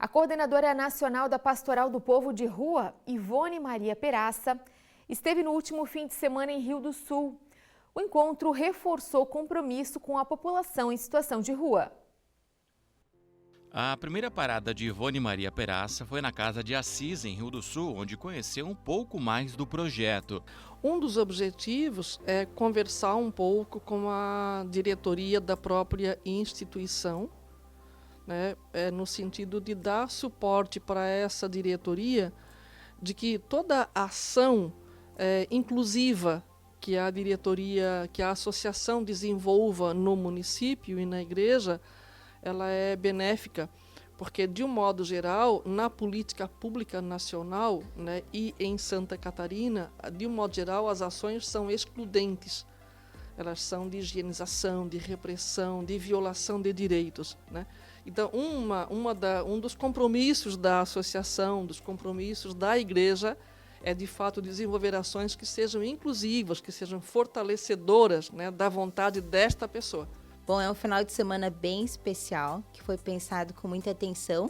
A coordenadora nacional da Pastoral do Povo de Rua, Ivone Maria Peraça, esteve no último fim de semana em Rio do Sul. O encontro reforçou o compromisso com a população em situação de rua. A primeira parada de Ivone Maria Peraça foi na Casa de Assis, em Rio do Sul, onde conheceu um pouco mais do projeto. Um dos objetivos é conversar um pouco com a diretoria da própria instituição, né, no sentido de dar suporte para essa diretoria, de que toda ação inclusiva que a diretoria, que a associação desenvolva no município e na igreja, ela é benéfica, porque, de um modo geral, na política pública nacional, né, e em Santa Catarina, de um modo geral, as ações são excludentes. Elas são de higienização, de repressão, de violação de direitos, né? Então, um dos compromissos da associação, dos compromissos da igreja, é, de fato, desenvolver ações que sejam inclusivas, que sejam fortalecedoras, né, da vontade desta pessoa. Bom, é um final de semana bem especial, que foi pensado com muita atenção,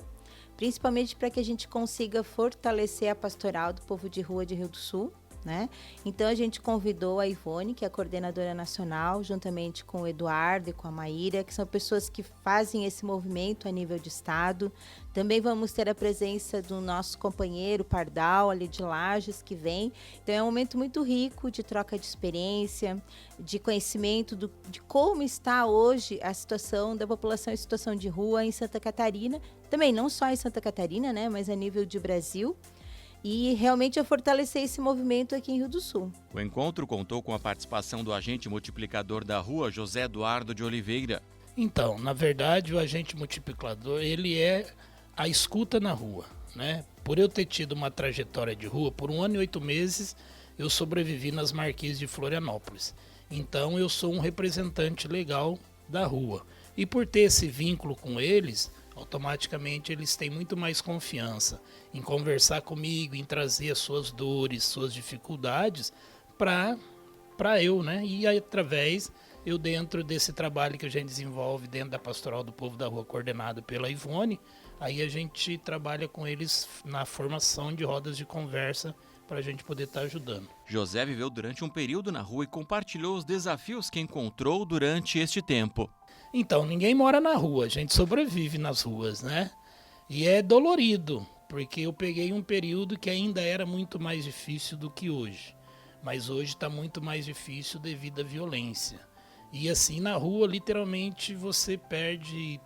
principalmente para que a gente consiga fortalecer a pastoral do povo de rua de Rio do Sul, né? Então a gente convidou a Ivone, que é a coordenadora nacional, juntamente com o Eduardo e com a Maíra, que são pessoas que fazem esse movimento a nível de estado. Também vamos ter a presença do nosso companheiro Pardal, ali de Lages, que vem. Então é um momento muito rico de troca de experiência, de conhecimento de como está hoje a situação da população em situação de rua em Santa Catarina. Também não só em Santa Catarina, né, mas a nível de Brasil. E realmente é fortalecer esse movimento aqui em Rio do Sul. O encontro contou com a participação do agente multiplicador da rua, José Eduardo de Oliveira. Então, na verdade, o agente multiplicador, ele é a escuta na rua, né? Por eu ter tido uma trajetória de rua, por 1 ano e 8 meses, eu sobrevivi nas Marquises de Florianópolis. Então, eu sou um representante legal da rua. E por ter esse vínculo com eles, automaticamente eles têm muito mais confiança em conversar comigo, em trazer as suas dores, suas dificuldades para eu, né? E através, eu dentro desse trabalho que a gente desenvolve dentro da Pastoral do Povo da Rua, coordenado pela Ivone, aí a gente trabalha com eles na formação de rodas de conversa para a gente poder estar ajudando. José viveu durante um período na rua e compartilhou os desafios que encontrou durante este tempo. Então, ninguém mora na rua, a gente sobrevive nas ruas, né? E é dolorido, porque eu peguei um período que ainda era muito mais difícil do que hoje. Mas hoje está muito mais difícil devido à violência. E assim, na rua, literalmente, você perde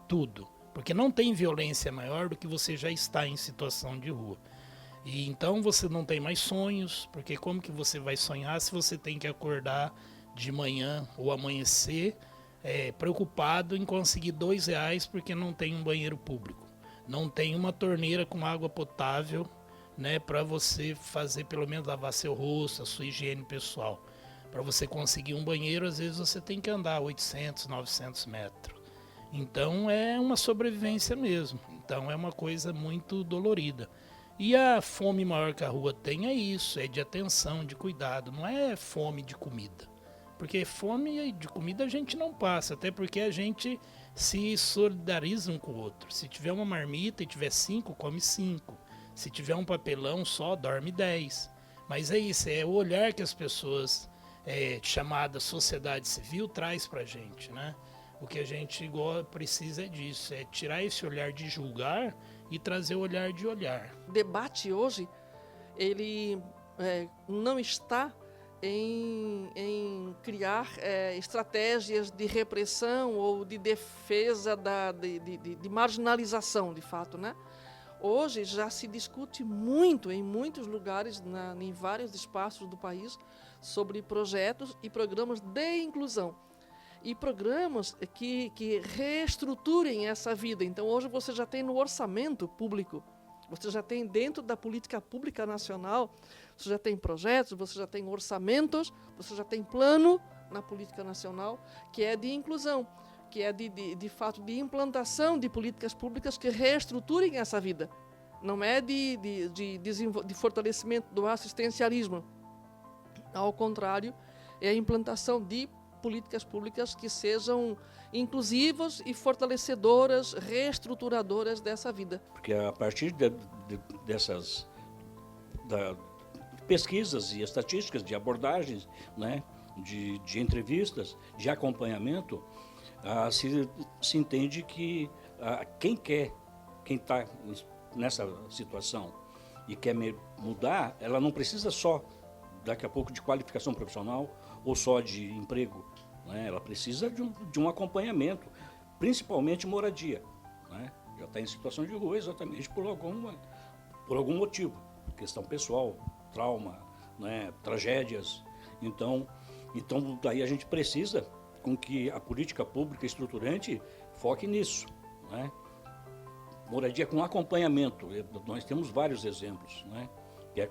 tudo. Porque não tem violência maior do que você já está em situação de rua. E então você não tem mais sonhos, porque como que você vai sonhar se você tem que acordar de manhã ou amanhecer preocupado em conseguir R$2 porque não tem um banheiro público, não tem uma torneira com água potável, né, para você fazer pelo menos lavar seu rosto, a sua higiene pessoal. Para você conseguir um banheiro, às vezes você tem que andar 800, 900 metros. Então é uma sobrevivência mesmo. Então é uma coisa muito dolorida. E a fome maior que a rua tem é isso, é de atenção, de cuidado, não é fome de comida. Porque fome de comida a gente não passa, até porque a gente se solidariza um com o outro. Se tiver uma marmita e tiver 5, come 5. Se tiver um papelão só, dorme 10. Mas é isso, é o olhar que as pessoas, chamada sociedade civil, traz pra gente, né? O que a gente precisa é disso, é tirar esse olhar de julgar e trazer o olhar de olhar. O debate hoje, ele não está em criar estratégias de repressão ou de defesa de marginalização, de fato, né? Hoje já se discute muito, em muitos lugares, em vários espaços do país, sobre projetos e programas de inclusão. E programas que reestruturem essa vida. Então, hoje você já tem no orçamento público, você já tem dentro da política pública nacional, você já tem projetos, você já tem orçamentos, você já tem plano na política nacional, que é de inclusão, que é de fato de implantação de políticas públicas que reestruturem essa vida. Não é de fortalecimento do assistencialismo. Ao contrário, é a implantação de políticas públicas que sejam inclusivas e fortalecedoras, reestruturadoras dessa vida. Porque a partir dessas pesquisas e estatísticas, de abordagens, né, de entrevistas, de acompanhamento, se entende que quem está nessa situação e quer mudar, ela não precisa só, daqui a pouco, de qualificação profissional ou só de emprego, né? Ela precisa de um acompanhamento, principalmente moradia, né? Já está em situação de rua exatamente por algum motivo, questão pessoal, trauma, né? Tragédias. Então, daí a gente precisa com que a política pública estruturante foque nisso, né? Moradia com acompanhamento, nós temos vários exemplos, né? Que é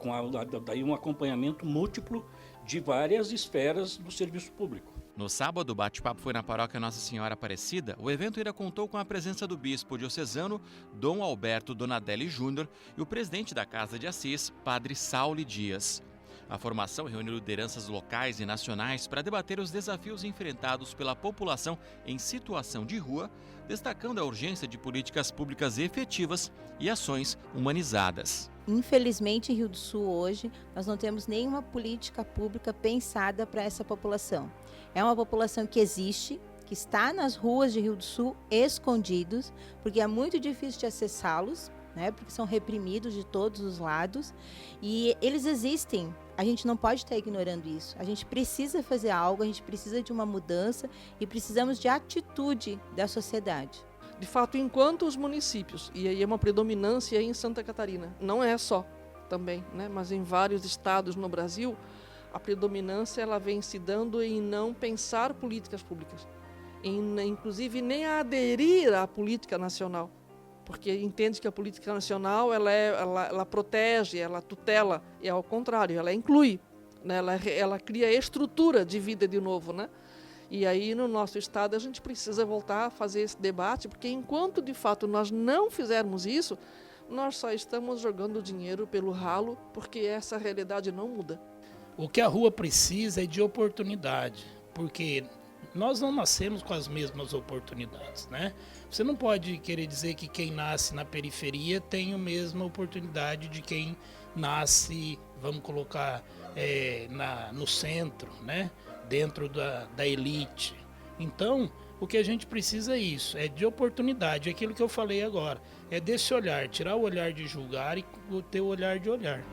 daí um acompanhamento múltiplo de várias esferas do serviço público. No sábado, o bate-papo foi na paróquia Nossa Senhora Aparecida. O evento ainda contou com a presença do bispo diocesano Dom Alberto Donadelli Júnior e o presidente da Casa de Assis, Padre Sauli Dias. A formação reuniu lideranças locais e nacionais para debater os desafios enfrentados pela população em situação de rua, destacando a urgência de políticas públicas efetivas e ações humanizadas. Infelizmente, em Rio do Sul, hoje, nós não temos nenhuma política pública pensada para essa população. É uma população que existe, que está nas ruas de Rio do Sul, escondidos, porque é muito difícil de acessá-los, né, porque são reprimidos de todos os lados, e eles existem. A gente não pode estar ignorando isso. A gente precisa fazer algo, a gente precisa de uma mudança e precisamos de atitude da sociedade. De fato, enquanto os municípios, e aí é uma predominância em Santa Catarina, não é só também, né, mas em vários estados no Brasil, a predominância ela vem se dando em não pensar políticas públicas, inclusive nem aderir à política nacional. Porque entende que a política nacional ela protege, ela tutela, e ao contrário, ela inclui, né? Ela cria estrutura de vida de novo, né? E aí no nosso estado a gente precisa voltar a fazer esse debate, porque enquanto de fato nós não fizermos isso, nós só estamos jogando dinheiro pelo ralo, porque essa realidade não muda. O que a rua precisa é de oportunidade, porque nós não nascemos com as mesmas oportunidades, né? Você não pode querer dizer que quem nasce na periferia tem a mesma oportunidade de quem nasce, vamos colocar, no centro, né? Dentro da elite. Então, o que a gente precisa é isso, é de oportunidade, é aquilo que eu falei agora, é desse olhar, tirar o olhar de julgar e ter o olhar de olhar.